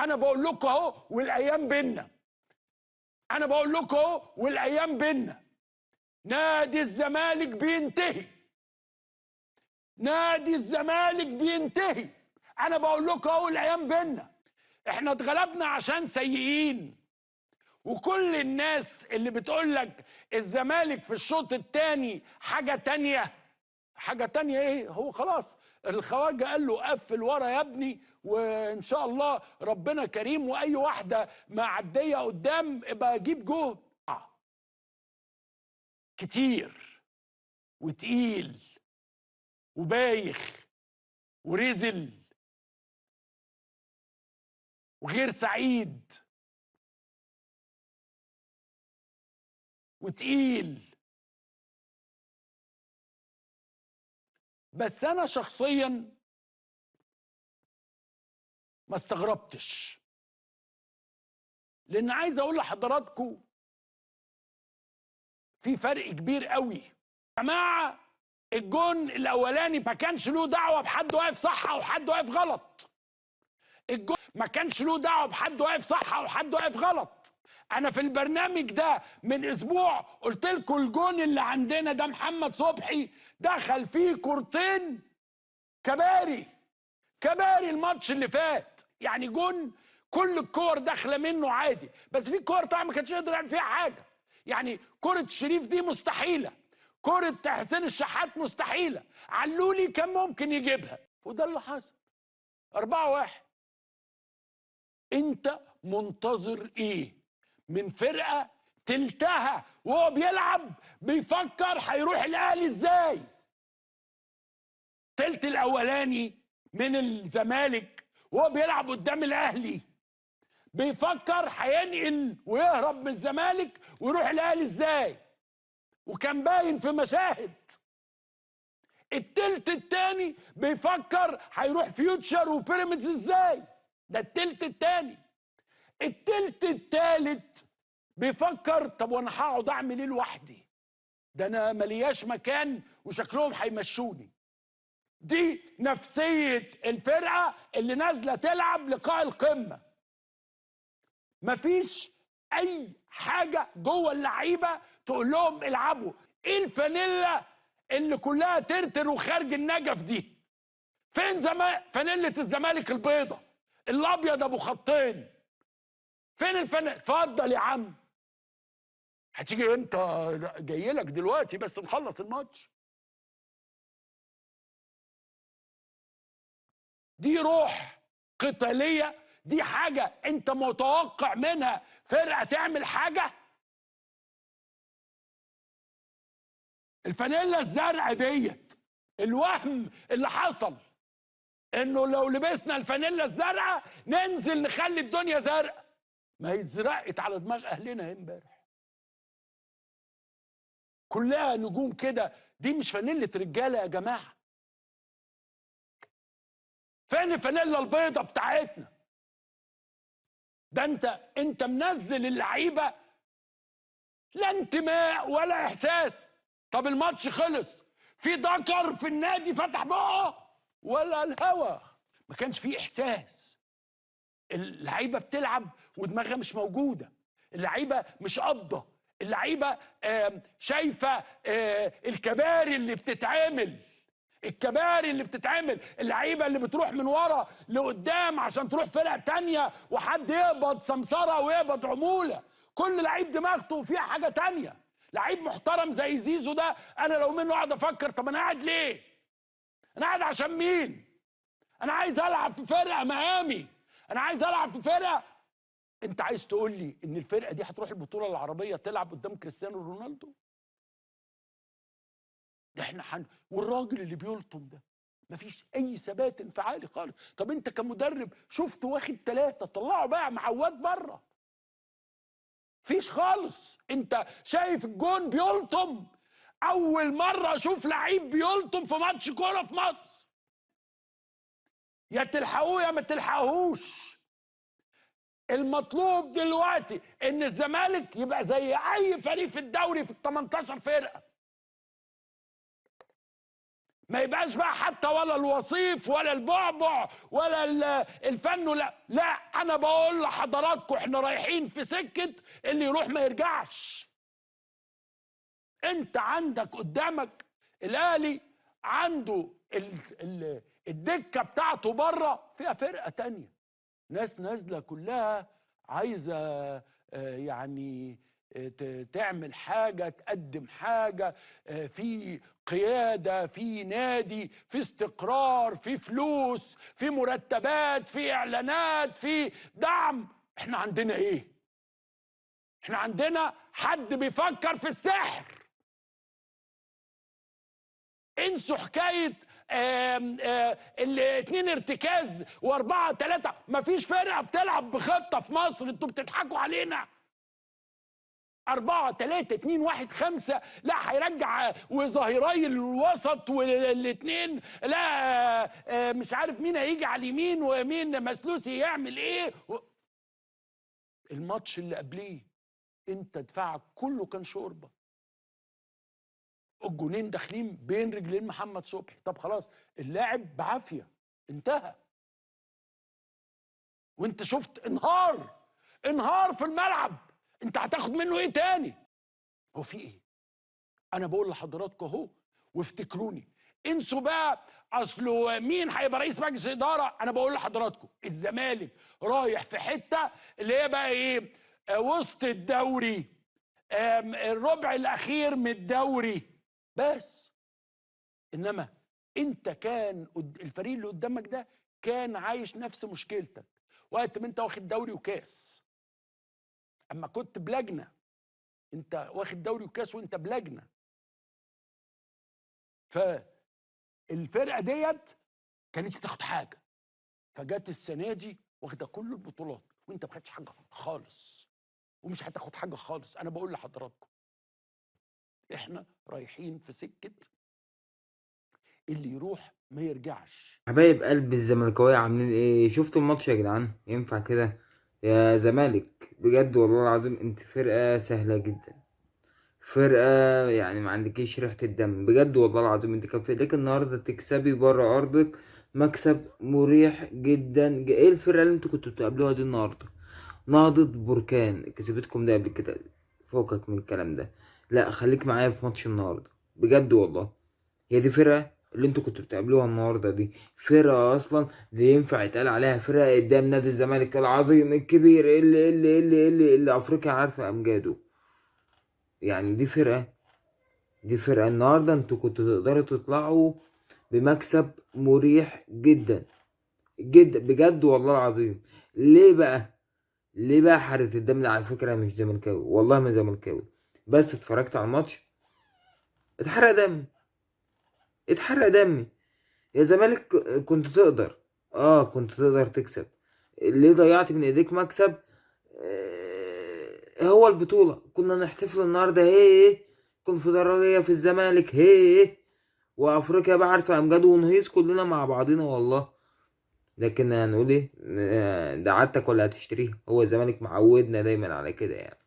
انا بقول لكم اهو والايام بينا، انا بقول لكم اهو والايام بينا. نادي الزمالك بينتهي، نادي الزمالك بينتهي. انا بقول لكم اهو الايام بينا. احنا اتغلبنا عشان سيئين، وكل الناس اللي بتقول لك الزمالك في الشوط الثاني حاجه تانيه، حاجه تانيه ايه؟ هو خلاص الخواجه قال له قفل ورا يا ابني، وان شاء الله ربنا كريم، واي واحده معديه قدام ابقى اجيب جول. كتير وتقيل وبايخ ورزل وغير سعيد وتقيل. بس انا شخصيا ما استغربتش، لان عايز اقول لحضراتكم في فرق كبير قوي. يا جماعه الجون الاولاني ما كانش له دعوه بحد واقف صح او حد واقف غلط. الجون ما كانش له دعوه بحد واقف صح او حد واقف غلط. انا في البرنامج ده من اسبوع قلت لكم الجون اللي عندنا ده محمد صبحي دخل فيه كورتين كباري، كباري الماتش اللي فات. يعني جون كل الكور داخله منه عادي، بس في كور طبعا ما كانش يقدر يعمل فيها حاجه. يعني كره شريف دي مستحيله، كره حسين الشحات مستحيله، علولي كان ممكن يجيبها، وده اللي حصل. 4-1. انت منتظر ايه من فرقه تلتها وهو بيلعب بيفكر هيروح الاهلي ازاي؟ تلت الاولاني من الزمالك وهو بيلعب قدام الاهلي بيفكر هينقل ويهرب من الزمالك ويروح الاهلي ازاي، وكان باين في مشاهد. التلت التاني بيفكر هيروح فيوتشر وبيراميدز ازاي، ده التلت التاني. التلت التالت بيفكر طب وانا هقعد اعمل ايه لوحدي؟ ده انا ملياش مكان وشكلهم هيمشوني. دي نفسية الفرقة اللي نازلة تلعب لقاء القمة. مفيش أي حاجة جوه اللعيبة تقول لهم العبوا. إيه الفانيلا اللي كلها ترتر وخارج النجف دي؟ فين فانيلة الزمالك البيضة الأبيض أبو خطين؟ فين الفانيلا؟ اتفضل يا عم، هتيجي أنت؟ جاي لك دلوقتي بس نخلص الماتش. دي روح قتالية، دي حاجة انت متوقع منها فرقة تعمل حاجة؟ الفانيلا الزرقاء ديت، الوهم اللي حصل انه لو لبسنا الفانيلا الزرقاء ننزل نخلي الدنيا زرقاء، ما هي اتزرقت على دماغ اهلنا امبارح. كلها نجوم كده، دي مش فانيلة رجالة يا جماعة. فين الفانيلا البيضة بتاعتنا؟ ده انت منزل اللعيبة لا انتماء ولا احساس. طب الماتش خلص، في ذكر في النادي فتح بقه ولا الهوا؟ ما كانش فيه احساس. اللعيبه بتلعب ودماغها مش موجوده، اللعيبه مش قابضه، اللعيبه شايفه الكباري اللي بتتعمل، الكباري اللي بتتعمل، اللعيبه اللي بتروح من ورا لقدام عشان تروح فرق تانية وحد يقبض سمسره ويقبض عموله. كل لعيب دماغته فيها حاجه تانية. لعيب محترم زي زيزو ده انا لو منه قاعد افكر طب انا قاعد ليه؟ انا قاعد عشان مين؟ انا عايز العب في فرقه مقامي، انا عايز العب في فرقه. انت عايز تقول لي ان الفرقه دي هتروح البطوله العربيه تلعب قدام كريستيانو رونالدو؟ ده احنا والراجل اللي بيلطم ده مفيش اي ثبات انفعالي خالص. طب انت كمدرب شفته واخد 3، طلعه بقى معواد بره. فيش خالص. انت شايف الجون بيلطم؟ اول مره اشوف لعيب بيلطم في ماتش كوره في مصر. يا تلحقوه يا ما تلحقوهوش. المطلوب دلوقتي ان الزمالك يبقى زي اي فريق في الدوري في ال 18 فرقه، ما يبقاش بقى حتى ولا الوصيف ولا البعبع ولا الفن، لا انا بقول لحضراتكم احنا رايحين في سكه اللي يروح ما يرجعش. انت عندك قدامك الاهلي عنده الدكه بتاعته بره فيها فرقه تانية، ناس نازله كلها عايزه يعني تعمل حاجه، تقدم حاجه، في قياده، في نادي، في استقرار، في فلوس، في مرتبات، في اعلانات، في دعم. احنا عندنا ايه؟ احنا عندنا حد بيفكر في السحر. انسوا حكايه الاتنين ارتكاز واربعه ثلاثه، مفيش فرقه بتلعب بخطه في مصر، انتوا بتضحكوا علينا. 4-3-2-1-5، لا هيرجع وظهيراي الوسط والاثنين، لا مش عارف مين هيجي على اليمين ومين مسلوسي يعمل ايه. الماتش اللي قبليه انت دفاعك كله كان شوربه، الجونين داخلين بين رجلين محمد صبحي. طب خلاص اللاعب بعافيه انتهى، وانت شفت انهار في الملعب، انت هتاخد منه ايه تاني؟ هو في ايه؟ انا بقول لحضراتكم اهو وافتكروني، انسوا بقى اصله مين هيبقى رئيس مجلس اداره. انا بقول لحضراتكم الزمالك رايح في حته اللي هي بقى ايه، وسط الدوري، الربع الاخير من الدوري بس. انما انت كان الفريق اللي قدامك ده كان عايش نفس مشكلتك وقت ما انت واخد دوري وكاس. اما كنت بلجنه، انت واخد دوري وكاس وانت بلجنه. فالفرقه ديت كانتش تاخد حاجه، فجت السنه دي واخده كل البطولات وانت ما خدتش حاجه خالص ومش هتاخد حاجه خالص. انا بقول لحضراتكم احنا رايحين في سكه اللي يروح ما يرجعش. حبايب قلب الزملكاويه عاملين ايه؟ شفتوا الماتش يا جدعان؟ ينفع كده يا زمالك؟ بجد والله العظيم انت فرقه سهله جدا، فرقه يعني ما عندكيش ريحه الدم. بجد والله العظيم انت كان في ايديك النهارده تكسبي بره ارضك مكسب مريح جدا. ايه الفرقه اللي انتوا كنتوا بتقابلوها دي النهارده؟ نهضة بركان كسبتكم ده قبل كده، فوقك من الكلام ده. لا خليك معايا في ماتش النهارده بجد والله. هي دي فرقة اللي انتوا كنتوا بتقابلوها النهارده؟ دي فرقة اصلا دي ينفع يتقال عليها فرقة قدام نادي الزمالك العظيم الكبير اللي افريقيا عارفة امجاده. يعني دي فرقة النهارده انتوا كنتوا تقدروا تطلعوا بمكسب مريح جدا جدا بجد والله العظيم. ليه بقى حرقة الدم ده؟ على فكرة أنا مش زملكاوي والله، ما زملكاوي، بس اتفرجت على الماتش اتحرق دمي، اتحرق دمي. يا زمالك كنت تقدر تكسب. ليه ضيعت من ايديك مكسب؟ هو البطولة كنا نحتفل النهاردة هي كونفدرالية في الزمالك هي وافريقيا بقى عارفة امجاد ونهيص كلنا مع بعضنا والله. لكن هنقول ايه؟ ده عادتك ولا هتشتريها؟ هو الزمالك معودنا دايما على كده يعني.